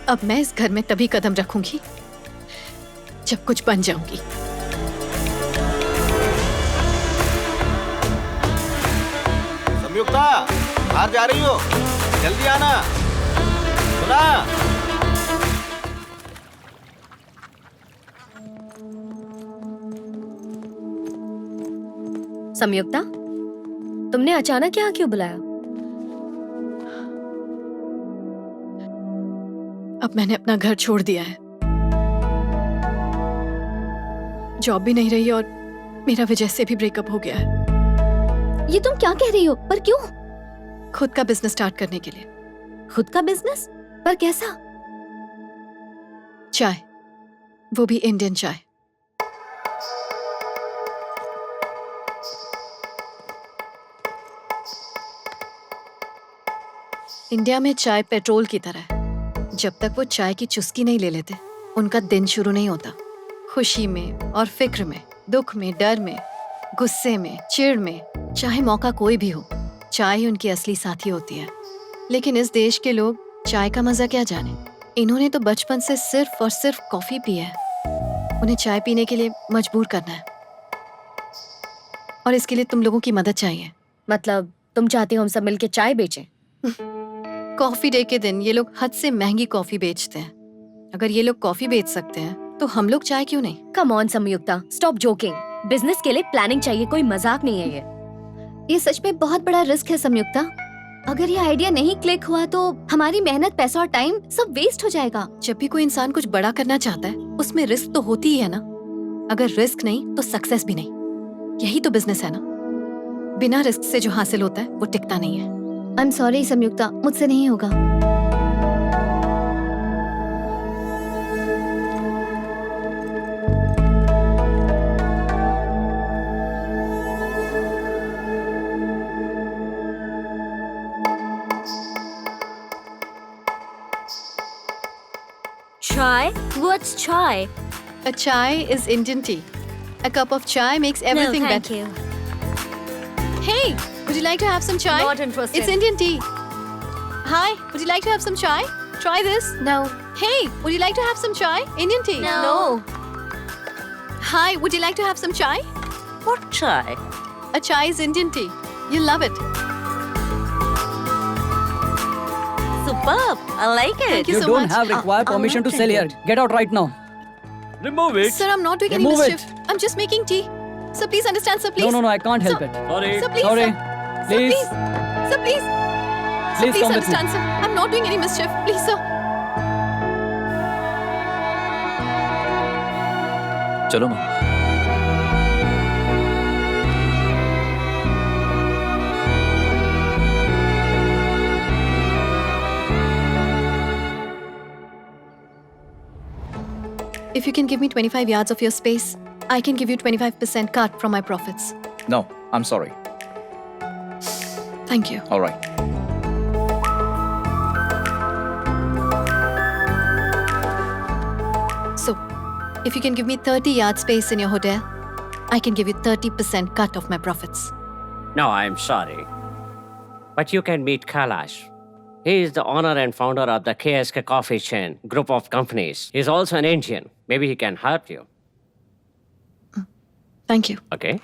अब मैं इस घर में तभी कदम रखूंगी जब कुछ बन जाऊंगी। संयुक्ता, बाहर जा रही हो? जल्दी आना। सुना? संयुक्ता, तुमने अचानक यहाँ क्यों बुलाया? अब मैंने अपना घर छोड़ दिया है। जॉब भी नहीं रही और मेरा विजय से भी ब्रेकअप हो गया है। ये तुम क्या कह रही हो? पर क्यों? खुद का बिजनेस स्टार्ट करने के लिए। खुद का बिजनेस? पर कैसा? चाय, वो भी इंडियन चाय। इंडिया में चाय पेट्रोल की तरह है। जब तक वो चाय की चुस्की नहीं ले लेते, उनका दिन शुरू नहीं होता। खुशी में और फिक्र में, दुख में, डर में, गुस्से में, चिढ़ में, चाहे मौका कोई भी हो, चाय ही उनकी असली साथी होती है। लेकिन इस देश के लोग चाय का मजा क्या जाने। इन्होंने तो बचपन से सिर्फ और सिर्फ कॉफी पी है। उन्हें चाय पीने के लिए मजबूर करना है, और इसके लिए तुम लोगों की मदद चाहिए। मतलब तुम चाहती हो हम सब मिलके चाय बेचें? कॉफी डे के दिन ये लोग हद से महंगी कॉफी बेचते हैं। अगर ये लोग कॉफी बेच सकते हैं तो हम लोग चाय क्यों नहीं? Come on Sanyukta, stop joking. Business के लिए प्लानिंग चाहिए, कोई मजाक नहीं है ये सच में बहुत बड़ा रिस्क है संयुक्ता। अगर ये आइडिया नहीं क्लिक हुआ तो हमारी मेहनत, पैसा और टाइम सब वेस्ट हो जाएगा। जब भी कोई इंसान कुछ बड़ा करना चाहता है, उसमें रिस्क तो होती ही है ना। अगर रिस्क नहीं तो सक्सेस भी नहीं। यही तो बिजनेस है ना। बिना रिस्क से जो हासिल होता है वो टिकता नहीं है। आई एम सॉरी संयुक्ता, मुझसे नहीं होगा। Chai? What's chai? A chai is Indian tea. A cup of chai makes everything no, thank better. you. Hey, would you like to have some chai? Not interested. It's Indian tea. Hi, would you like to have some chai? Try this. No. Hey, would you like to have some chai? Indian tea. No. Hi, would you like to have some chai? What chai? A chai is Indian tea. You'll love it. Superb. I like it. Thank you You so don't much. have required permission to sell here. Get out right now. Remove it. Sir, I'm not doing any Remove it. mischief. I'm just making tea. Sir, please understand, sir, please. No, I can't help Sir, it. Sorry. Sir, please, Sorry. sir. Please. Sir, please. Sir, Please please come with me. understand, sir. I'm not doing any mischief. Please, sir. चलो ना। If you can give me 25 yards of your space, I can give you 25% cut from my profits. No, I'm sorry. Thank you. All right. So, if you can give me 30 yard space in your hotel, I can give you 30% cut of my profits. No, I'm sorry. But you can meet Kailash. He is the owner and founder of the KSK Coffee Chain group of companies. He's also an Indian. Maybe he can help you. Thank you. Okay?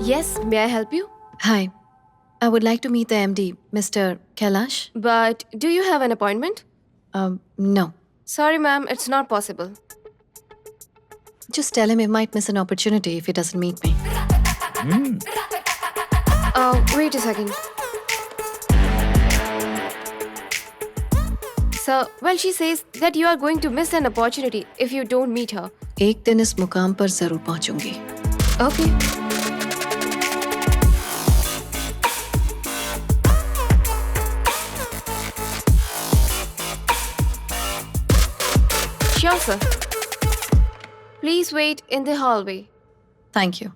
Yes, may I help you? Hi. I would like to meet the MD, Mr. Kailash. But do you have an appointment? No. Sorry, ma'am, it's not possible. Just tell him he might miss an opportunity if he doesn't meet me. Wait a second. Sir, well, she says that you are going to miss an opportunity if you don't meet her. एक दिन इस मुकाम पर जरूर पहुंचूंगी. Okay. Sure, sir. Please wait in the hallway. Thank you.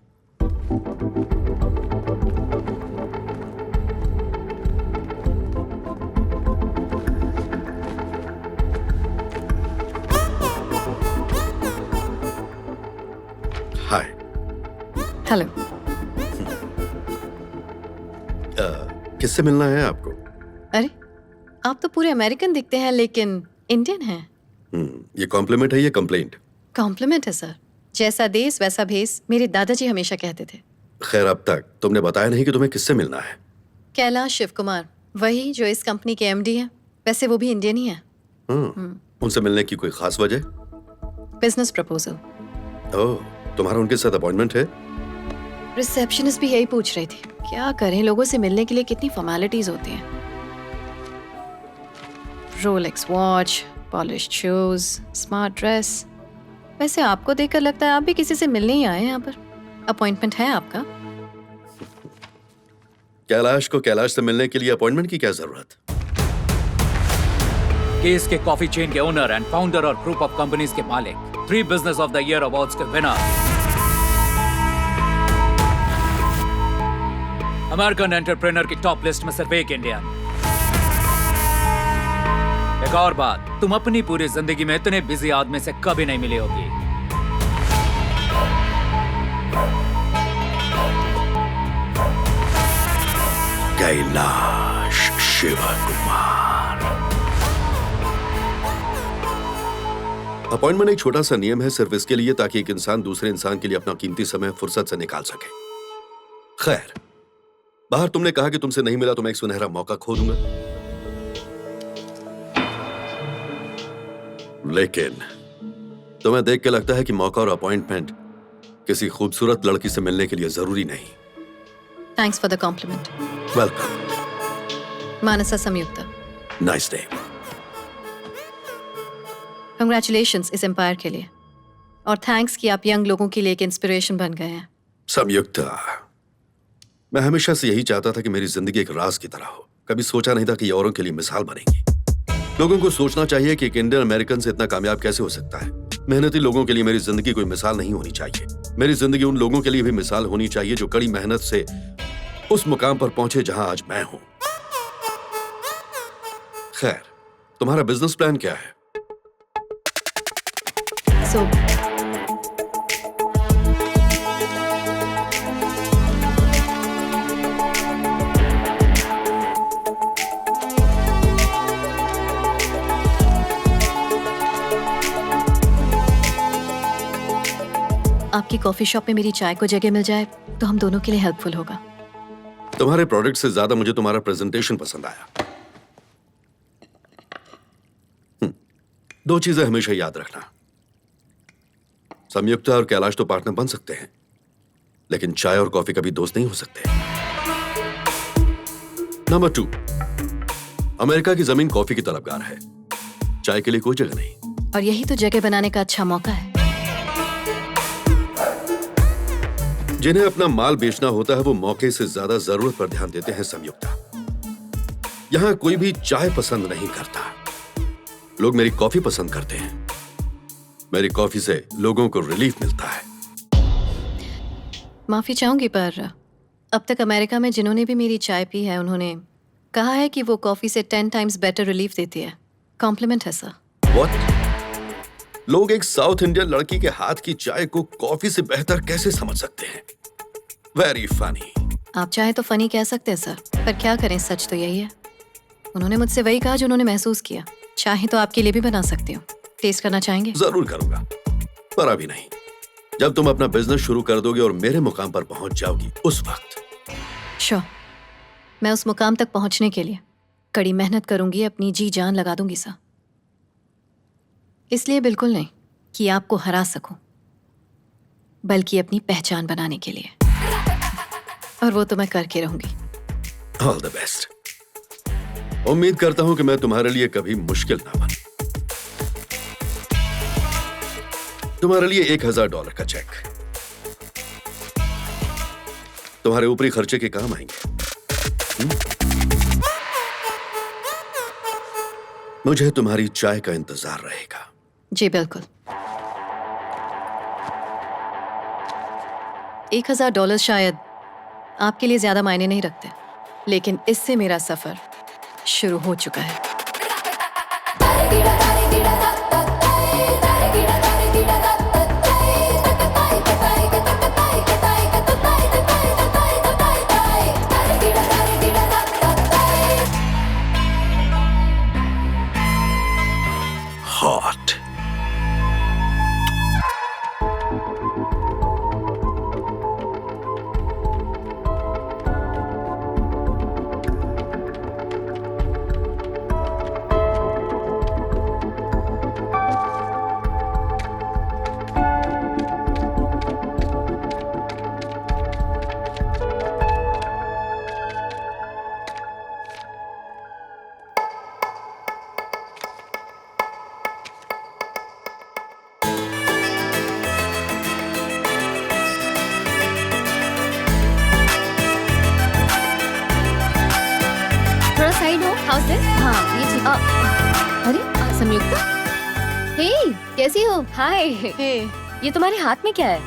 Hi. Hello. किससे मिलना है आपको? अरे आप तो पूरे अमेरिकन दिखते हैं लेकिन इंडियन हैं। ये कॉम्प्लीमेंट है या कंप्लेंट? कॉम्प्लीमेंट है सर। जैसा देश वैसा भेस, मेरे दादाजी हमेशा कहते थे। खैर, अब तक तुमने बताया नहीं कि तुम्हें किससे मिलना है। कैलाश शिव कुमार, वही जो इस कंपनी के एमडी हैं। वैसे वो भी इंडियन ही हैं। उनसे मिलने की कोई खास वजह? Business proposal. ओह, तुम्हारा उनके साथ अपॉइंटमेंट है? रिसेप्शनिस्ट भी यही पूछ रही थी। क्या करें, लोगों से मिलने के लिए कितनी फॉर्मेलिटीज होती हैं। Rolex watch, polished shoes, smart dress. वैसे आपको देखकर लगता है आप भी किसी से मिलने ही आए हैं यहाँ पर। अपॉइंटमेंट है आपका? कैलाश को कैलाश से मिलने के लिए अपॉइंटमेंट की क्या जरूरत? केस के कॉफी चेन के ओनर एंड फाउंडर और ग्रुप ऑफ कंपनीज के मालिक, 3 business of the year awards के विनर, अमेरिकन एंटरप्रेन्योर की टॉप लिस्ट में सिर्फ एक इंडियन। एक और बात, तुम अपनी पूरी जिंदगी में इतने बिजी आदमी से कभी नहीं मिली होगी। कैलाश शिव कुमार। अपॉइंटमेंट एक छोटा सा नियम है, सिर्फ इसके लिए ताकि एक इंसान दूसरे इंसान के लिए अपना कीमती समय फुर्सत से निकाल सके। खैर, बाहर तुमने कहा कि तुमसे नहीं मिला तो मैं एक सुनहरा मौका खो दूंगा, लेकिन तुम्हें देख के लगता है कि मौका और अपॉइंटमेंट किसी खूबसूरत लड़की से मिलने के लिए जरूरी नहीं। Thanks for the compliment. Welcome. Mansa Sanyukta. Nice name. Congratulations इस एम्पायर के लिए, और थैंक्स कि आप यंग लोगों के लिए एक इंस्पिरेशन बन गए हैं। संयुक्ता, मैं हमेशा से यही चाहता था कि मेरी जिंदगी एक राज की तरह हो। कभी सोचा नहीं था कि ये औरों के लिए मिसाल बनेगी। लोगों को सोचना चाहिए कि एक इंडियन अमेरिकन से इतना कामयाब कैसे हो सकता है। मेहनती लोगों के लिए मेरी जिंदगी कोई मिसाल नहीं होनी चाहिए। मेरी जिंदगी उन लोगों के लिए भी मिसाल होनी चाहिए जो कड़ी मेहनत से उस मुकाम पर पहुंचे जहां आज मैं हूं। खैर, तुम्हारा बिजनेस प्लान क्या है? सो आपकी कॉफी शॉप में मेरी चाय को जगह मिल जाए तो हम दोनों के लिए हेल्पफुल होगा। तुम्हारे प्रोडक्ट से ज्यादा मुझे तुम्हारा प्रेजेंटेशन पसंद आया। 2 चीजें हमेशा याद रखना, संयुक्ता और कैलाश तो पार्टनर बन सकते हैं, लेकिन चाय और कॉफी कभी दोस्त नहीं हो सकते। नंबर 2, अमेरिका की जमीन कॉफी की तलबगार है, चाय के लिए कोई जगह नहीं। और यही तो जगह बनाने का अच्छा मौका है। जिन्हें अपना माल बेचना होता है वो मौके से ज्यादा जरूरत पर ध्यान देते हैं संयुक्ता। यहां कोई भी चाय पसंद नहीं करता, लोग मेरी कॉफी पसंद करते हैं। मेरी कॉफी से लोगों को रिलीफ मिलता है। माफी चाहूंगी पर अब तक अमेरिका में जिन्होंने भी मेरी चाय पी है उन्होंने कहा है कि वो कॉफी से 10 टाइम्स बेटर रिलीफ देती है। कॉम्प्लीमेंट है सर। What? लोग एक साउथ इंडियन लड़की के हाथ की चाय को कॉफी से बेहतर कैसे समझ सकते हैं? Very funny. आप चाहे तो फनी कह सकते हैं सर, पर क्या करें, सच तो यही है। उन्होंने मुझसे वही कहा जो उन्होंने महसूस किया। चाहे तो आपके लिए भी बना सकती हूँ, टेस्ट करना चाहेंगे? जरूर करूंगा, पर अभी नहीं। जब तुम अपना बिजनेस शुरू कर दोगे और मेरे मुकाम पर पहुंच जाओगी उस वक्त। श्योर, मैं उस मुकाम तक पहुंचने के लिए कड़ी मेहनत करूंगी, अपनी जी जान लगा दूंगी सर। इसलिए बिल्कुल नहीं कि आपको हरा सकूं, बल्कि अपनी पहचान बनाने के लिए, और वो तो मैं करके रहूंगी। All the best. उम्मीद करता हूं कि मैं तुम्हारे लिए कभी मुश्किल ना बनूं। तुम्हारे लिए $1000 का चेक तुम्हारे ऊपरी खर्चे के काम आएंगे। मुझे तुम्हारी चाय का इंतजार रहेगा। जी बिल्कुल। $1000 शायद आपके लिए ज्यादा मायने नहीं रखते, लेकिन इससे मेरा सफर शुरू हो चुका है। House this? हाँ, ये ठीक। अरे संयुक्ता, हे कैसी हो? हाय। हे, ये तुम्हारे हाथ में क्या है?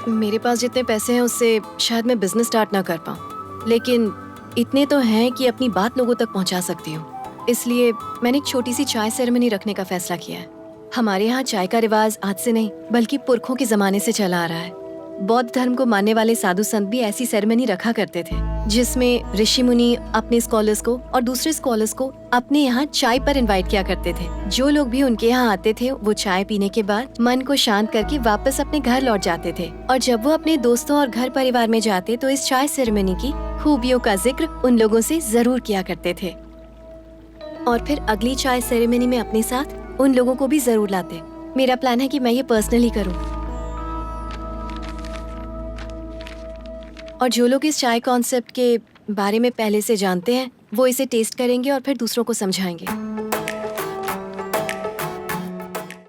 मेरे पास जितने पैसे हैं उससे शायद मैं बिजनेस स्टार्ट ना कर पाऊँ, लेकिन इतने तो हैं कि अपनी बात लोगों तक पहुँचा सकती हूँ। इसलिए मैंने एक छोटी सी चाय सेरेमनी रखने का फैसला किया है। हमारे यहाँ चाय का रिवाज आज से नहीं बल्कि पुरखों के जमाने से चला आ रहा है। बौद्ध धर्म को मानने वाले साधु संत भी ऐसी सेरेमनी रखा करते थे, जिसमें ऋषि मुनि अपने स्कॉलर्स को और दूसरे स्कॉलर्स को अपने यहाँ चाय पर इनवाइट किया करते थे। जो लोग भी उनके यहाँ आते थे वो चाय पीने के बाद मन को शांत करके वापस अपने घर लौट जाते थे, और जब वो अपने दोस्तों और घर परिवार में जाते तो इस चाय सेरेमनी की खूबियों का जिक्र उन लोगों से जरूर किया करते थे, और फिर अगली चाय सेरेमनी में अपने साथ उन लोगों को भी जरूर लाते। मेरा प्लान है कि मैं ये पर्सनली करूँ, और जो लोग इस चाय कॉन्सेप्ट के बारे में पहले से जानते हैं वो इसे टेस्ट करेंगे और फिर दूसरों को समझाएंगे।